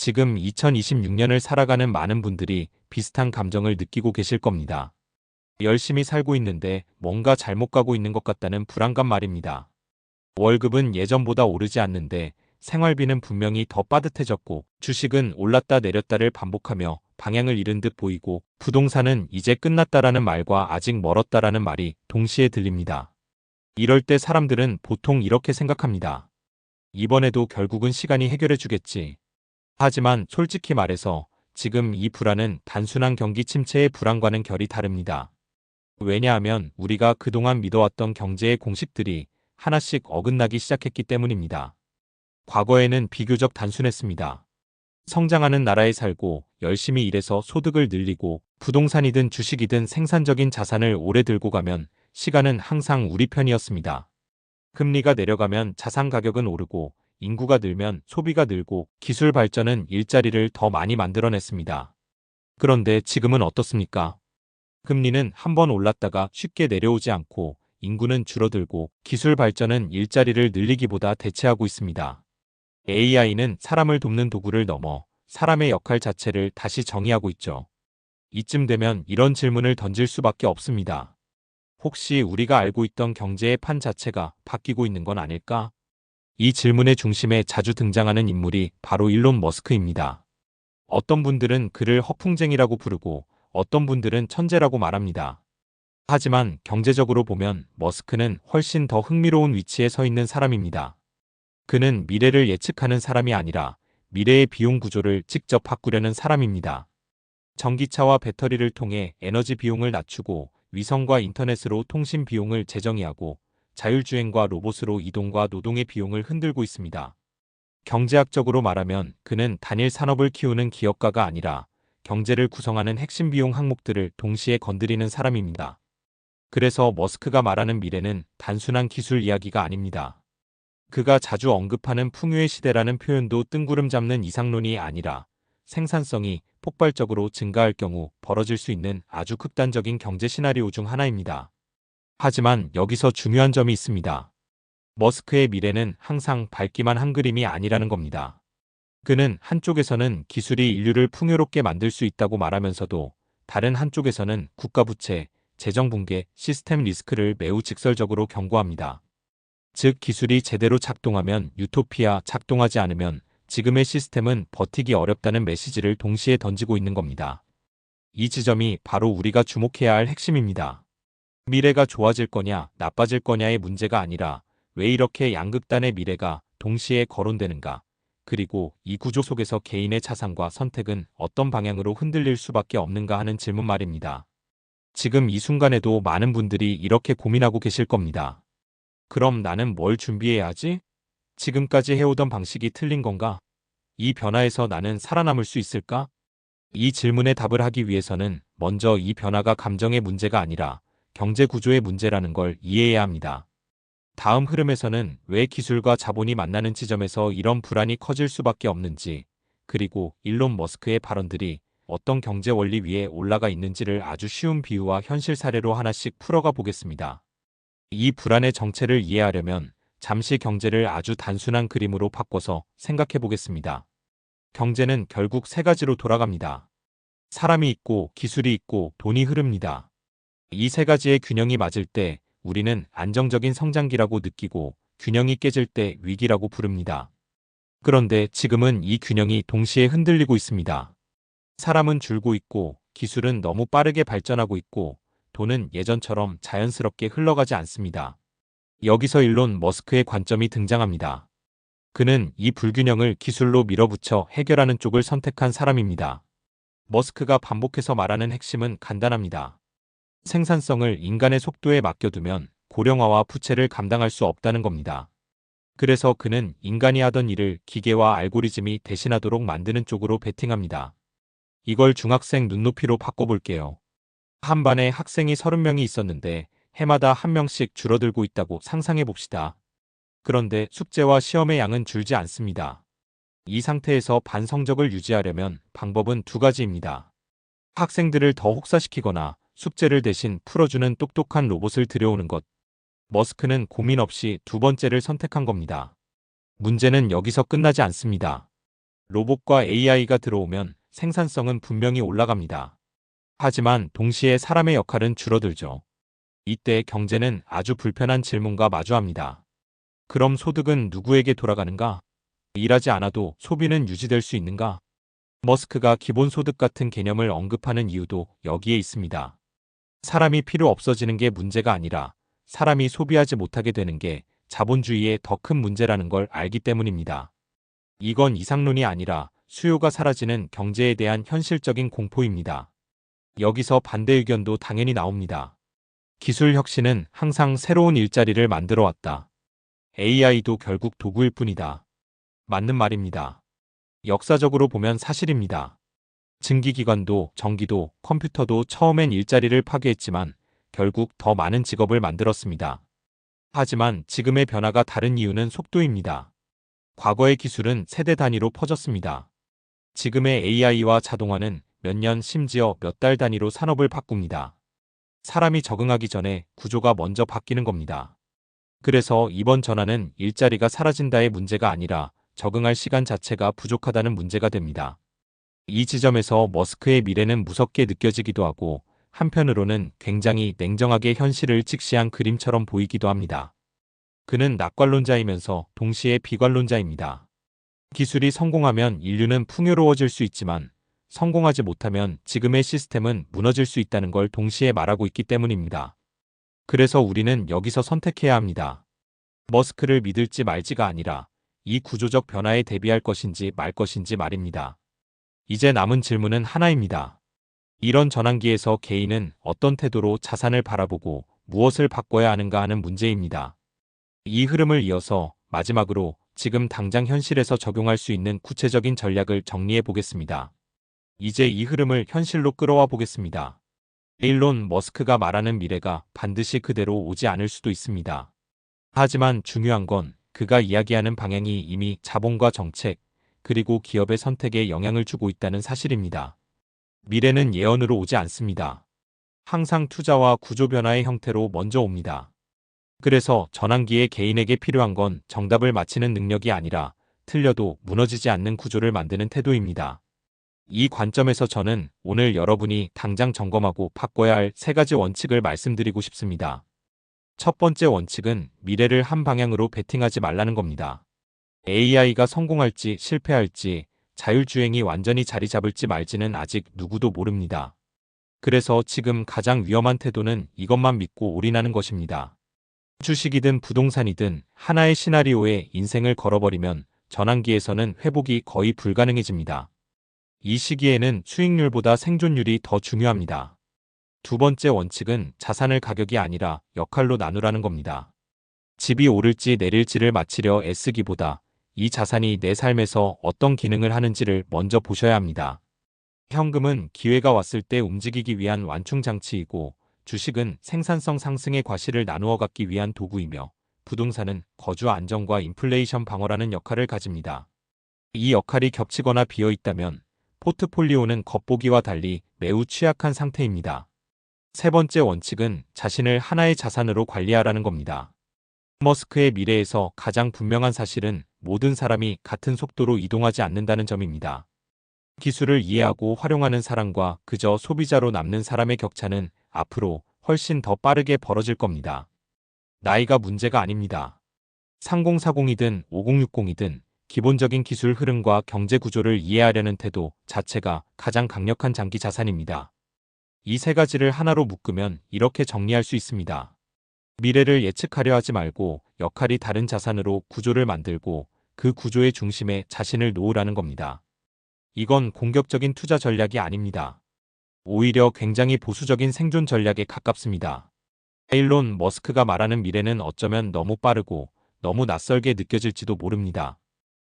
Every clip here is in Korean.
지금 2026년을 살아가는 많은 분들이 비슷한 감정을 느끼고 계실 겁니다. 열심히 살고 있는데 뭔가 잘못 가고 있는 것 같다는 불안감 말입니다. 월급은 예전보다 오르지 않는데 생활비는 분명히 더 빠듯해졌고 주식은 올랐다 내렸다를 반복하며 방향을 잃은 듯 보이고 부동산은 이제 끝났다라는 말과 아직 멀었다라는 말이 동시에 들립니다. 이럴 때 사람들은 보통 이렇게 생각합니다. 이번에도 결국은 시간이 해결해 주겠지. 하지만 솔직히 말해서 지금 이 불안은 단순한 경기 침체의 불안과는 결이 다릅니다. 왜냐하면 우리가 그동안 믿어왔던 경제의 공식들이 하나씩 어긋나기 시작했기 때문입니다. 과거에는 비교적 단순했습니다. 성장하는 나라에 살고 열심히 일해서 소득을 늘리고 부동산이든 주식이든 생산적인 자산을 오래 들고 가면 시간은 항상 우리 편이었습니다. 금리가 내려가면 자산 가격은 오르고 인구가 늘면 소비가 늘고 기술 발전은 일자리를 더 많이 만들어냈습니다. 그런데 지금은 어떻습니까? 금리는 한번 올랐다가 쉽게 내려오지 않고 인구는 줄어들고 기술 발전은 일자리를 늘리기보다 대체하고 있습니다. AI는 사람을 돕는 도구를 넘어 사람의 역할 자체를 다시 정의하고 있죠. 이쯤 되면 이런 질문을 던질 수밖에 없습니다. 혹시 우리가 알고 있던 경제의 판 자체가 바뀌고 있는 건 아닐까? 이 질문의 중심에 자주 등장하는 인물이 바로 일론 머스크입니다. 어떤 분들은 그를 허풍쟁이라고 부르고 어떤 분들은 천재라고 말합니다. 하지만 경제적으로 보면 머스크는 훨씬 더 흥미로운 위치에 서 있는 사람입니다. 그는 미래를 예측하는 사람이 아니라 미래의 비용 구조를 직접 바꾸려는 사람입니다. 전기차와 배터리를 통해 에너지 비용을 낮추고 위성과 인터넷으로 통신 비용을 재정의하고 자율주행과 로봇으로 이동과 노동의 비용을 흔들고 있습니다. 경제학적으로 말하면 그는 단일 산업을 키우는 기업가가 아니라 경제를 구성하는 핵심 비용 항목들을 동시에 건드리는 사람입니다. 그래서 머스크가 말하는 미래는 단순한 기술 이야기가 아닙니다. 그가 자주 언급하는 풍요의 시대라는 표현도 뜬구름 잡는 이상론이 아니라 생산성이 폭발적으로 증가할 경우 벌어질 수 있는 아주 극단적인 경제 시나리오 중 하나입니다. 하지만 여기서 중요한 점이 있습니다. 머스크의 미래는 항상 밝기만 한 그림이 아니라는 겁니다. 그는 한쪽에서는 기술이 인류를 풍요롭게 만들 수 있다고 말하면서도 다른 한쪽에서는 국가부채, 재정붕괴, 시스템 리스크를 매우 직설적으로 경고합니다. 즉 기술이 제대로 작동하면 유토피아, 작동하지 않으면 지금의 시스템은 버티기 어렵다는 메시지를 동시에 던지고 있는 겁니다. 이 지점이 바로 우리가 주목해야 할 핵심입니다. 미래가 좋아질 거냐, 나빠질 거냐의 문제가 아니라 왜 이렇게 양극단의 미래가 동시에 거론되는가, 그리고 이 구조 속에서 개인의 자산과 선택은 어떤 방향으로 흔들릴 수밖에 없는가 하는 질문 말입니다. 지금 이 순간에도 많은 분들이 이렇게 고민하고 계실 겁니다. 그럼 나는 뭘 준비해야 하지? 지금까지 해오던 방식이 틀린 건가? 이 변화에서 나는 살아남을 수 있을까? 이 질문에 답을 하기 위해서는 먼저 이 변화가 감정의 문제가 아니라 경제 구조의 문제라는 걸 이해해야 합니다. 다음 흐름에서는 왜 기술과 자본이 만나는 지점에서 이런 불안이 커질 수밖에 없는지, 그리고 일론 머스크의 발언들이 어떤 경제 원리 위에 올라가 있는지를 아주 쉬운 비유와 현실 사례로 하나씩 풀어가 보겠습니다. 이 불안의 정체를 이해하려면 잠시 경제를 아주 단순한 그림으로 바꿔서 생각해 보겠습니다. 경제는 결국 세 가지로 돌아갑니다. 사람이 있고 기술이 있고 돈이 흐릅니다. 이 세 가지의 균형이 맞을 때 우리는 안정적인 성장기라고 느끼고 균형이 깨질 때 위기라고 부릅니다. 그런데 지금은 이 균형이 동시에 흔들리고 있습니다. 사람은 줄고 있고 기술은 너무 빠르게 발전하고 있고 돈은 예전처럼 자연스럽게 흘러가지 않습니다. 여기서 일론 머스크의 관점이 등장합니다. 그는 이 불균형을 기술로 밀어붙여 해결하는 쪽을 선택한 사람입니다. 머스크가 반복해서 말하는 핵심은 간단합니다. 생산성을 인간의 속도에 맡겨두면 고령화와 부채를 감당할 수 없다는 겁니다. 그래서 그는 인간이 하던 일을 기계와 알고리즘이 대신하도록 만드는 쪽으로 베팅합니다. 이걸 중학생 눈높이로 바꿔볼게요. 한 반에 학생이 30명이 있었는데 해마다 한 명씩 줄어들고 있다고 상상해 봅시다. 그런데 숙제와 시험의 양은 줄지 않습니다. 이 상태에서 반 성적을 유지하려면 방법은 두 가지입니다. 학생들을 더 혹사시키거나 숙제를 대신 풀어주는 똑똑한 로봇을 들여오는 것. 머스크는 고민 없이 두 번째를 선택한 겁니다. 문제는 여기서 끝나지 않습니다. 로봇과 AI가 들어오면 생산성은 분명히 올라갑니다. 하지만 동시에 사람의 역할은 줄어들죠. 이때 경제는 아주 불편한 질문과 마주합니다. 그럼 소득은 누구에게 돌아가는가? 일하지 않아도 소비는 유지될 수 있는가? 머스크가 기본소득 같은 개념을 언급하는 이유도 여기에 있습니다. 사람이 필요 없어지는 게 문제가 아니라 사람이 소비하지 못하게 되는 게 자본주의의 더 큰 문제라는 걸 알기 때문입니다. 이건 이상론이 아니라 수요가 사라지는 경제에 대한 현실적인 공포입니다. 여기서 반대 의견도 당연히 나옵니다. 기술 혁신은 항상 새로운 일자리를 만들어 왔다. AI도 결국 도구일 뿐이다. 맞는 말입니다. 역사적으로 보면 사실입니다. 증기기관도, 전기도, 컴퓨터도 처음엔 일자리를 파괴했지만 결국 더 많은 직업을 만들었습니다. 하지만 지금의 변화가 다른 이유는 속도입니다. 과거의 기술은 세대 단위로 퍼졌습니다. 지금의 AI와 자동화는 몇 년 심지어 몇 달 단위로 산업을 바꿉니다. 사람이 적응하기 전에 구조가 먼저 바뀌는 겁니다. 그래서 이번 전환은 일자리가 사라진다의 문제가 아니라 적응할 시간 자체가 부족하다는 문제가 됩니다. 이 지점에서 머스크의 미래는 무섭게 느껴지기도 하고 한편으로는 굉장히 냉정하게 현실을 직시한 그림처럼 보이기도 합니다. 그는 낙관론자이면서 동시에 비관론자입니다. 기술이 성공하면 인류는 풍요로워질 수 있지만 성공하지 못하면 지금의 시스템은 무너질 수 있다는 걸 동시에 말하고 있기 때문입니다. 그래서 우리는 여기서 선택해야 합니다. 머스크를 믿을지 말지가 아니라 이 구조적 변화에 대비할 것인지 말 것인지 말입니다. 이제 남은 질문은 하나입니다. 이런 전환기에서 개인은 어떤 태도로 자산을 바라보고 무엇을 바꿔야 하는가 하는 문제입니다. 이 흐름을 이어서 마지막으로 지금 당장 현실에서 적용할 수 있는 구체적인 전략을 정리해 보겠습니다. 이제 이 흐름을 현실로 끌어와 보겠습니다. 일론 머스크가 말하는 미래가 반드시 그대로 오지 않을 수도 있습니다. 하지만 중요한 건 그가 이야기하는 방향이 이미 자본과 정책, 그리고 기업의 선택에 영향을 주고 있다는 사실입니다. 미래는 예언으로 오지 않습니다. 항상 투자와 구조 변화의 형태로 먼저 옵니다. 그래서 전환기에 개인에게 필요한 건 정답을 맞히는 능력이 아니라 틀려도 무너지지 않는 구조를 만드는 태도입니다. 이 관점에서 저는 오늘 여러분이 당장 점검하고 바꿔야 할 3가지 원칙을 말씀드리고 싶습니다. 첫 번째 원칙은 미래를 한 방향으로 베팅하지 말라는 겁니다. AI가 성공할지 실패할지 자율주행이 완전히 자리 잡을지 말지는 아직 누구도 모릅니다. 그래서 지금 가장 위험한 태도는 이것만 믿고 올인하는 것입니다. 주식이든 부동산이든 하나의 시나리오에 인생을 걸어버리면 전환기에서는 회복이 거의 불가능해집니다. 이 시기에는 수익률보다 생존율이 더 중요합니다. 두 번째 원칙은 자산을 가격이 아니라 역할로 나누라는 겁니다. 집이 오를지 내릴지를 맞히려 애쓰기보다 이 자산이 내 삶에서 어떤 기능을 하는지를 먼저 보셔야 합니다. 현금은 기회가 왔을 때 움직이기 위한 완충장치이고 주식은 생산성 상승의 과실을 나누어 갖기 위한 도구이며 부동산은 거주 안정과 인플레이션 방어라는 역할을 가집니다. 이 역할이 겹치거나 비어 있다면 포트폴리오는 겉보기와 달리 매우 취약한 상태입니다. 세 번째 원칙은 자신을 하나의 자산으로 관리하라는 겁니다. 머스크의 미래에서 가장 분명한 사실은 모든 사람이 같은 속도로 이동하지 않는다는 점입니다. 기술을 이해하고 활용하는 사람과 그저 소비자로 남는 사람의 격차는 앞으로 훨씬 더 빠르게 벌어질 겁니다. 나이가 문제가 아닙니다. 3040이든 5060이든 기본적인 기술 흐름과 경제 구조를 이해하려는 태도 자체가 가장 강력한 장기 자산입니다. 이 3가지를 하나로 묶으면 이렇게 정리할 수 있습니다. 미래를 예측하려 하지 말고 역할이 다른 자산으로 구조를 만들고 그 구조의 중심에 자신을 놓으라는 겁니다. 이건 공격적인 투자 전략이 아닙니다. 오히려 굉장히 보수적인 생존 전략에 가깝습니다. 일론 머스크가 말하는 미래는 어쩌면 너무 빠르고 너무 낯설게 느껴질지도 모릅니다.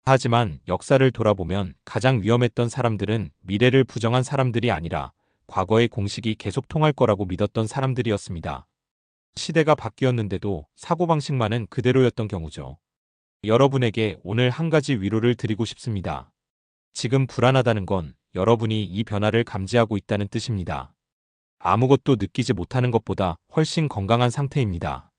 하지만 역사를 돌아보면 가장 위험했던 사람들은 미래를 부정한 사람들이 아니라 과거의 공식이 계속 통할 거라고 믿었던 사람들이었습니다. 시대가 바뀌었는데도 사고방식만은 그대로였던 경우죠. 여러분에게 오늘 한 가지 위로를 드리고 싶습니다. 지금 불안하다는 건 여러분이 이 변화를 감지하고 있다는 뜻입니다. 아무것도 느끼지 못하는 것보다 훨씬 건강한 상태입니다.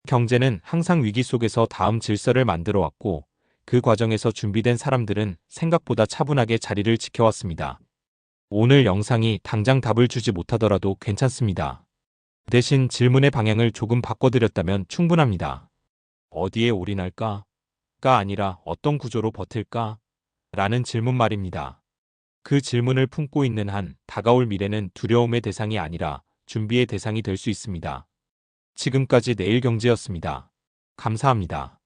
경제는 항상 위기 속에서 다음 질서를 만들어 왔고 그 과정에서 준비된 사람들은 생각보다 차분하게 자리를 지켜왔습니다. 오늘 영상이 당장 답을 주지 못하더라도 괜찮습니다. 대신 질문의 방향을 조금 바꿔드렸다면 충분합니다. 어디에 올인할까? 가 아니라 어떤 구조로 버틸까? 라는 질문 말입니다. 그 질문을 품고 있는 한 다가올 미래는 두려움의 대상이 아니라 준비의 대상이 될 수 있습니다. 지금까지 내일경제였습니다. 감사합니다.